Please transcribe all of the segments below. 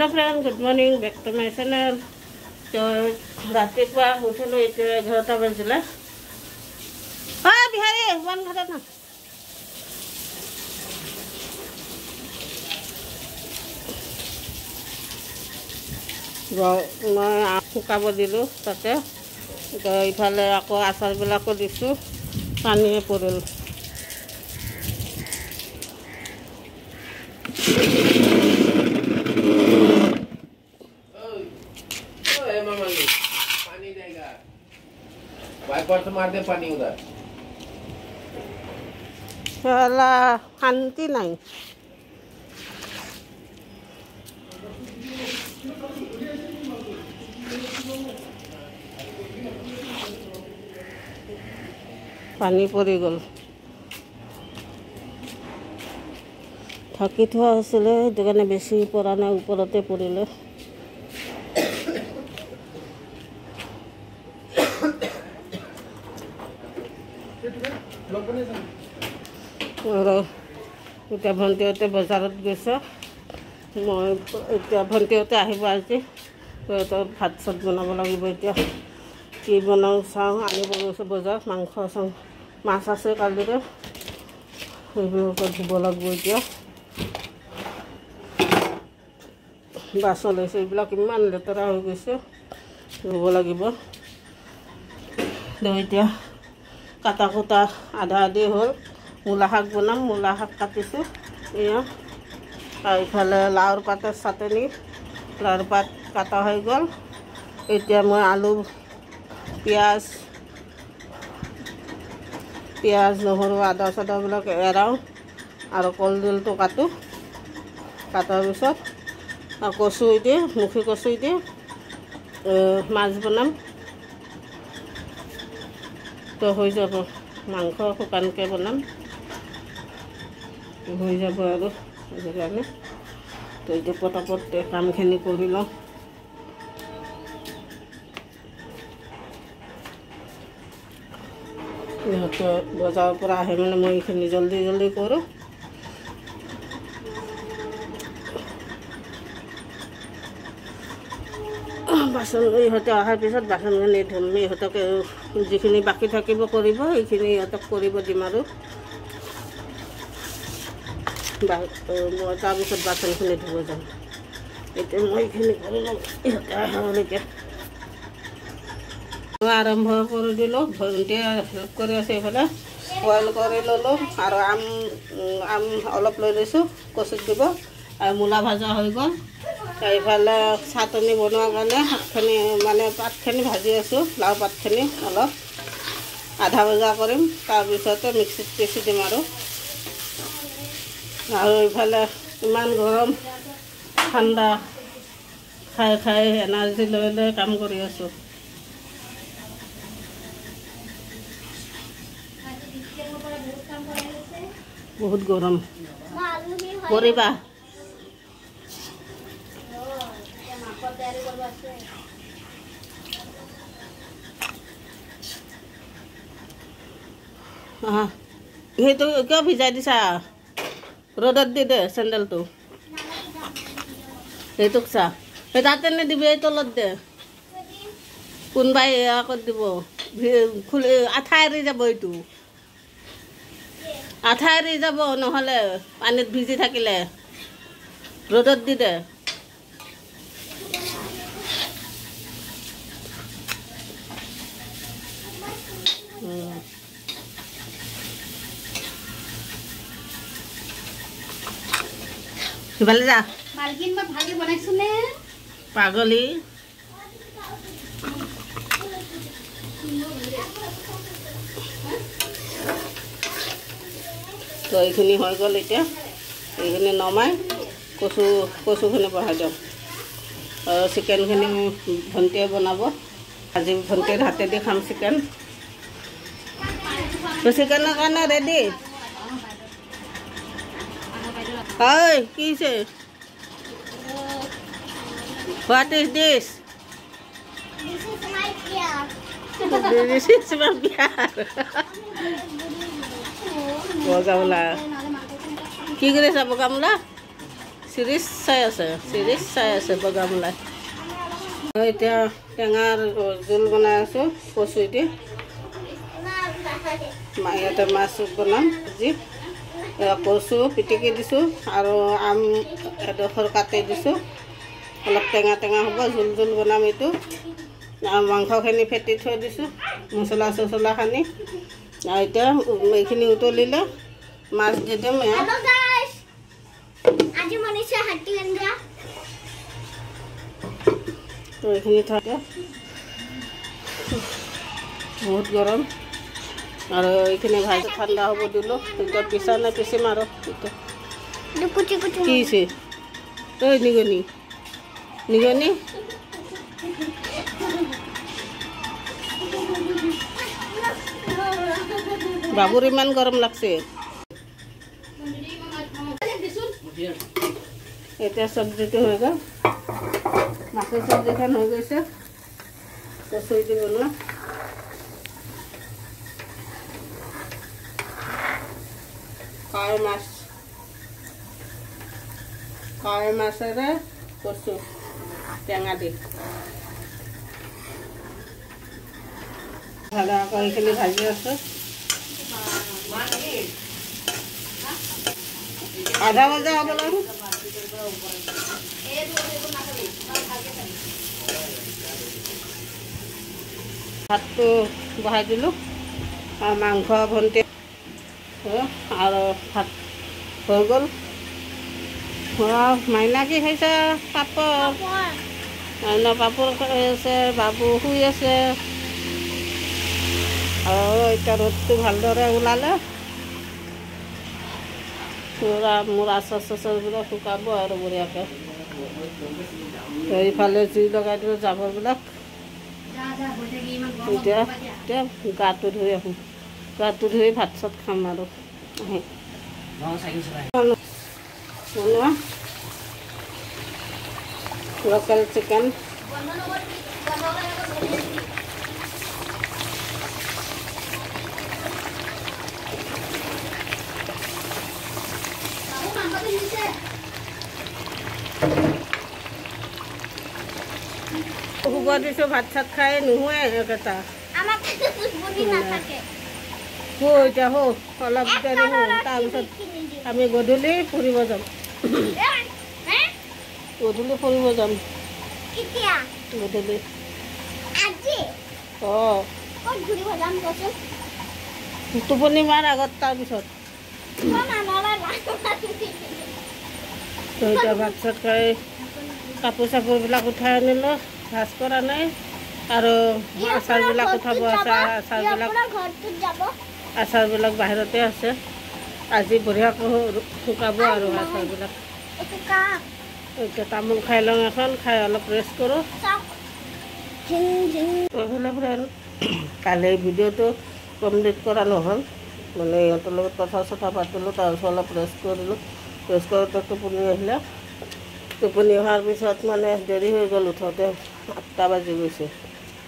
Hello friend good morning back to my channel. तो रातिपुৱা উঠিলো এতিয়া 11টা বাজিলে। বিহাৰী वन ঘাটা না মই শুকাব দিলোঁ তাতে। ইফালে আকৌ আচাৰবিলাকো দিছোঁ, পানীয়ে পৰিল। वाइपर से मार दे पानी उधर। साला शांति नहीं। पानी पड़ी गल ढाकी थोड़ा आছিলে সেইটো কাৰণে বেছি পৰা নাই, ওপৰতে পৰিলে। এতিয়া ভণ্টিহঁতে বজাৰত গৈছে, মই এতিয়া ভণ্টিহঁতে আহিব আজি। সিহঁতৰ ভাত চাত বনাব লাগিব। এতিয়া কি বনাওঁ চাওঁ, আনিব গৈছে বজাৰ। মাংস চাওঁ, মাছ আছে কালিৰে, সেইবোৰকে ধুব লাগিব। এতিয়া বাচন লৈছে, এইবিলাক ইমান লেতেৰা হৈ গৈছে, ধুব লাগিব। এতিয়া কাটা কুটা আধা আধি হ'ল। মূলা শাক বনাম, মূলা শাক কাটিছোঁ এয়া। আৰু ইফালে লাওৰ পাতৰ চাটনি, লাওৰ পাত কাটা হৈ গ'ল। এতিয়া মই আলু পিঁয়াজ নহৰু আদা চাদাবিলাক এৰাওঁ আৰু কলডিলটো কাটোঁ। কাটাৰ পিছত কচু দি, মুখি কচু দি মাছ বনাম। তো হৈ যাব, মাংস শুকানকৈ বনাম, হৈ যাব আৰু সেইকাৰণে। তো এতিয়া পটাপট কামখিনি কৰি লওঁ। ইহঁতে বজাৰৰ পৰা আহে মানে মই এইখিনি জল্দি জল্দি কৰোঁ। বাচন ইহঁতে অহাৰ পিছত বাচনখিনি ধুম। ইহঁতক যিখিনি বাকী থাকিব কৰিব, এইখিনি ইহঁতক কৰিব দিম আৰু মই তাৰপিছত বাচনখিনি ধুব যাম। এতিয়া মই এইখিনি কৰি লওঁ, ইহঁতে আহালৈকে। আৰম্ভ কৰি দিলোঁ, ভণ্টিয়ে হেল্প কৰি আছে। এইফালে বইল কৰি ল'লোঁ আৰু আম অলপ লৈ লৈছোঁ, কচুত দিব। আৰু মূলা ভাজা হৈ গ'ল। এইফালে চাটনি বনোৱাৰ কাৰণে শাকখিনি মানে পাতখিনি ভাজি আছোঁ, লাও পাতখিনি অলপ আধা ভজা কৰিম, তাৰপিছতে মিক্সিত পিচি দিম আৰু এইফালে ইমান গৰম, ঠাণ্ডা খাই খাই এনাৰ্জি লৈ লৈ কাম কৰি আছোঁ। বহুত গৰম কৰিবা। সেইটো কিয় ভিজাই দিছা? ৰ'দত দি দে চেণ্ডেলটো, সেইটোক চা। সেই তাতে নিদিবি, এই তলত দে। কোনোবাই আগত দিব, খুলি আঠা এৰি যাব। এইটো আঠা এৰি যাব, নহ'লে পানীত ভিজি থাকিলে। ৰ'দত দি দে। সিফালে যা। মালকিন মই ভালকে বনাইছো নে? পাগলী। তো এইখিনি হৈ গ'ল। এতিয়া এইখিনি নমাই কচুখিনি বহাই দিওঁ। আৰু চিকেনখিনি ভণ্টিয়ে বনাব আজি। ভণ্টিৰ হাতেদি খাম চিকেন। তো চিকেনৰ কাৰণে ৰেডি। ঐ কি হৈছে? What is this? This is my beer. This is my beer. বগামলা কি কৰি আছা? বগামলা চিৰিজ চাই আছে বগামলাই। এতিয়া টেঙাৰ জোল বনাই আছোঁ কচু দি। ইয়াতে মাছ বনাম যি কচু পিটিকি দিছোঁ আৰু আম এডোখৰ কাটি দিছোঁ। অলপ টেঙা হ'ব, জোল বনাম এইটো। মাংসখিনি ফেটি থৈ দিছোঁ মছলা চছলা সানি। এতিয়া এইখিনি উতলিলে মাছ দি দিম। এইখিনি থাকে বহুত গৰম আৰু এইখিনি ভাজি ঠাণ্ডা হ'ব দিলোঁ। এতিয়া পিচিম আৰু কি হৈছে তই নিগনি বাবুৰ ইমান গৰম লাগছে। এতিয়া চব্জিটো হৈ গ'ল, মাছৰ চব্জিখন হৈ গৈছে। কচু দি বনোৱা কাৱৈ মাছেৰে কচু টেঙা দি আকৌ এইখিনি ভাজি আছোঁ। আধা ভজা হ'ব লাগে। ভাতটো বহাই দিলোঁ আৰু মাংস ভণ্টি আৰু ভাত হৈ গ'ল। মাইনা কি খাইছে? পাপৰ। মাইনা পাপৰ খাই আছে, বাবু শুই আছে। আৰু এতিয়া ৰ'দটো ভালদৰে ওলালে মোৰ আচাৰ চাচাৰবিলাক শুকাব আৰু বঢ়িয়াকৈ। এইফালে জুই লগাই দিলোঁ জাবৰবিলাক। এতিয়া গাটো ধুই আহোঁ, গাটো ধুই ভাত চাত খাম আৰু বনোৱা লোকেল চিকেন। শুব দিছোঁ, ভাত চাত খাই নুশুৱে একেটা। এতিয়া অলপ দেৰি তাৰপিছত আমি গধূলি ফুৰিব যাম। গধূলি টোপনি মাৰ আগত তাৰপিছত এতিয়া ভাত চাত খাই কাপোৰ চাপোৰবিলাক উঠাই আনিলোঁ। ভাজ কৰা নাই আৰু আচাৰবিলাক উঠাব আছে। আচাৰবিলাক বাহিৰতে আছে। আজি বঢ়িয়াকৈ শুকাব আৰু আচাৰবিলাক। এতিয়া তামোল খাই লওঁ এখন, খাই অলপ ৰেষ্ট কৰোঁ। কালি ভিডিঅ'টো কমপ্লিট কৰা নহ'ল, মানে ইহঁতৰ লগত কথা চথা পাতিলোঁ। তাৰপিছত অলপ ৰেষ্ট কৰিলোঁ। ৰেষ্ট কৰোঁতে টোপনি আহিলে। টোপনি অহাৰ পিছত মানে দেৰি হৈ গ'ল উঠোঁতে, 8টা বাজি গৈছে।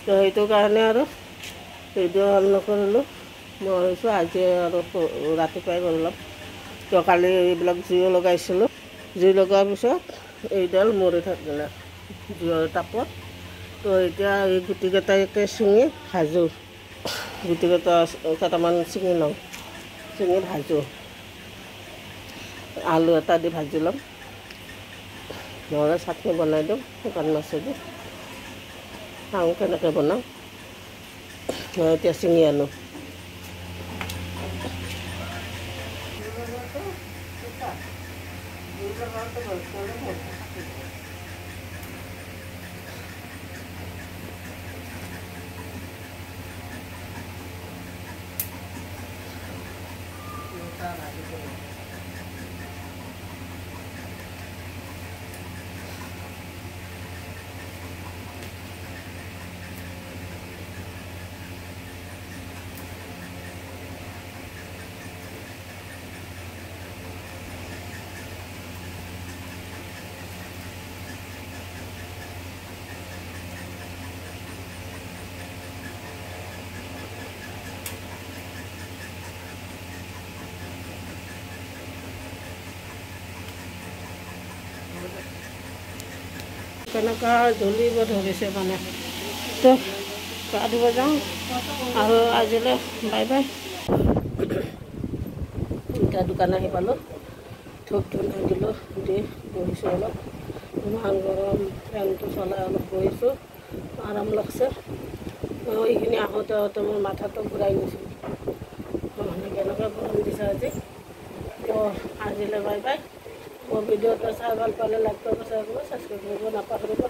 তো সেইটো কাৰণে আৰু ভিডিঅ' অন নকৰিলোঁ। মই ভাবিছোঁ আজি আৰু ৰাতিপুৱাই কৰি ল'ম। তো কালি এইবিলাক জুইও লগাইছিলোঁ। জুই লগাৰ পিছত এইডাল মৰি থাকিলে জুইৰ তাপত। তো এতিয়া এই গুটিকেইটাকে ছিঙি ভাজোঁ। গুটিকেইটা কেইটামান ছিঙি লওঁ, ছিঙি ভাজোঁ। আলু এটা দি ভাজি ল'ম, নহ'লে চাটনি বনাই দিওঁ শুকান মাছেদি। চাওঁ কেনেকৈ বনাওঁ। এতিয়া ছিঙি আনো। কেনেকুৱা জ্বলিব ধৰিছে মানে। তো গা ধুব যাওঁ আৰু আজিলৈ বাই বাই। এতিয়া দোকান আহি পালোঁ, ধূপ ধূনা দিলোঁ, দি বহিছোঁ অলপ। ইমান গৰম, ফেনটো চলাই অলপ বহিছোঁ, আৰাম লাগছে। এইখিনি আহোঁতে মোৰ মাথাটো ঘূৰাই গৈছিল। কেনেকুৱা গৰম দিছে আজি। তো আজিলৈ বাই বাই। মোৰ ভিডিঅ'টো চাই ভাল পালে লাইক কৰিব, শ্বেয়াৰ কৰিব, ছাবস্ক্ৰাইব কৰিব নাপাহৰিব।